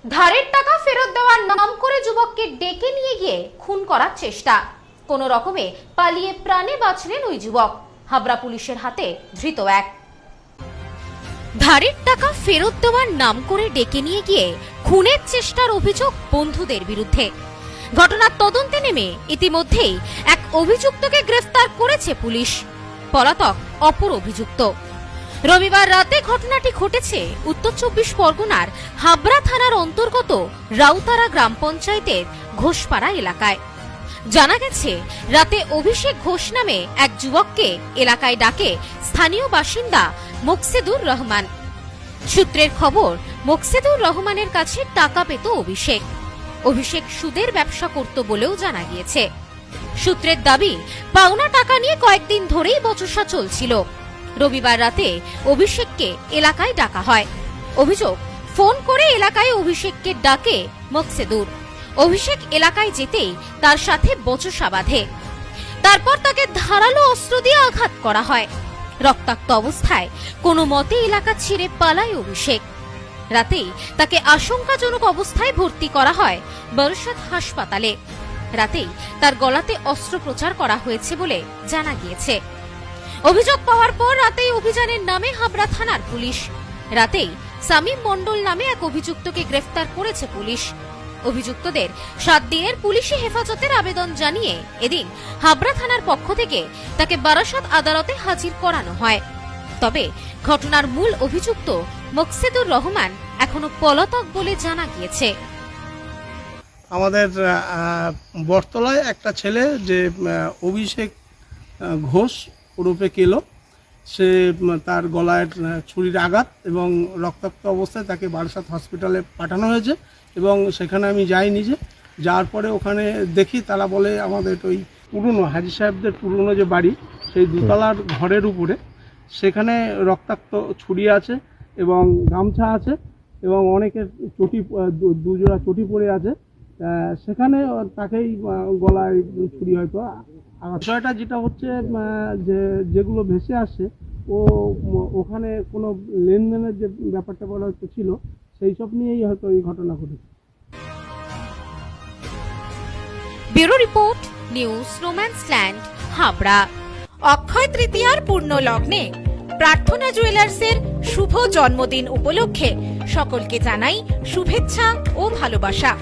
ধারের টাকা ফেরত দেওয়ার নাম করে যুবককে ডেকে নিয়ে গিয়ে খুন করার চেষ্টা, কোনো রকমে পালিয়ে প্রাণে বাঁচলেন ওই যুবক। হাবড়া পুলিশের হাতে ধৃত এক। ধারের টাকা ফেরত দেওয়ার নাম করে ডেকে নিয়ে গিয়ে খুনের চেষ্টার অভিযোগ বন্ধুদের বিরুদ্ধে। ঘটনার তদন্তে নেমে ইতিমধ্যেই এক অভিযুক্তকে গ্রেফতার করেছে পুলিশ। পলাতক অপর অভিযুক্ত। রবিবার রাতে ঘটনাটি ঘটেছে উত্তর 24 পরগনার হাবড়া থানার অন্তর্গত রাউতারা গ্রাম পঞ্চায়েতের ঘোষপাড়া এলাকায়। জানা গেছে, রাতে অভিষেক ঘোষ নামে এক যুবককে এলাকায় ডাকে স্থানীয় বাসিন্দা মোকসেদুর রহমান। সূত্রের খবর, মোকসেদুর রহমানের কাছে টাকা পেত অভিষেক। অভিষেক সুদের ব্যবসা করত বলেও জানা গিয়েছে। সূত্রের দাবি, পাওনা টাকা নিয়ে কয়েকদিন ধরেই বচসা চলছিল। রবিবার রাতে অভিষেককে এলাকায় ডাকা হয়। অভিযোগ, ফোন করে এলাকায় অভিষেককে ডাকে মোকসেদুর। অভিষেক এলাকায় যেতেই তার সাথে বচসা বাঁধে। তারপর তাকে ধারালো অস্ত্র দিয়ে আঘাত করা হয়। রক্তাক্ত অবস্থায় কোনো মতে এলাকা ছেড়ে পালায় অভিষেক। রাতেই তাকে আশঙ্কাজনক অবস্থায় ভর্তি করা হয় বরসাত হাসপাতালে। রাতেই তার গলাতে অস্ত্রোপচার করা হয়েছে বলে জানা গিয়েছে। অভিযোগ পাওয়ার পর রাতেই অভিযানের নামে হাবড়া থানার পুলিশ। রাতেই সামিম মণ্ডল নামে এক অভিযুক্তকে গ্রেফতার করেছে পুলিশ। অভিযুক্তদের 7 দিনের পুলিশি হেফাজতের আবেদন জানিয়ে এদিন হাবড়া থানার পক্ষ থেকে তাকে বারাসত আদালতে হাজির করানো হয়। তবে ঘটনার মূল অভিযুক্ত মোকসেদুর রহমান এখনো পলাতক বলে জানা গিয়েছে। আমাদের বটতলায় একটা ছেলে যে অভিষেক ঘোষ ওরফে কেলো, সে তার গলায় ছুরির আঘাত এবং রক্তাক্ত অবস্থায় তাকে বারাসত হসপিটালে পাঠানো হয়েছে। এবং সেখানে আমি যাই নিজে, যাওয়ার পরে ওখানে দেখি তারা বলে আমাদের ওই পুরনো হাজি সাহেবদের পুরনো যে বাড়ি, সেই দোতলার ঘরের উপরে সেখানে রক্তাক্ত ছুরি আছে এবং গামছা আছে এবং অনেকের চটি, দুজোড়া চটি পড়ে আছে। সেখানে তাকেই গলায় ছুরি হয়তো। বিষয়টা যেটা হচ্ছে যে যেগুলো ভেসে আসছে, ওখানে কোনো লেনদেনের যে ব্যাপারটা বলা হচ্ছে ছিল, সেই সব নিয়েই হয়তো এই ঘটনা ঘটেছে। Bureau report, news Romanceland, Habra. অক্ষয় তৃতীয়ার পূর্ণ লগ্নে প্রার্থনা জুয়েলার্সের শুভ জন্মদিন উপলক্ষে সকলকে জানাই শুভেচ্ছা ও ভালোবাসা।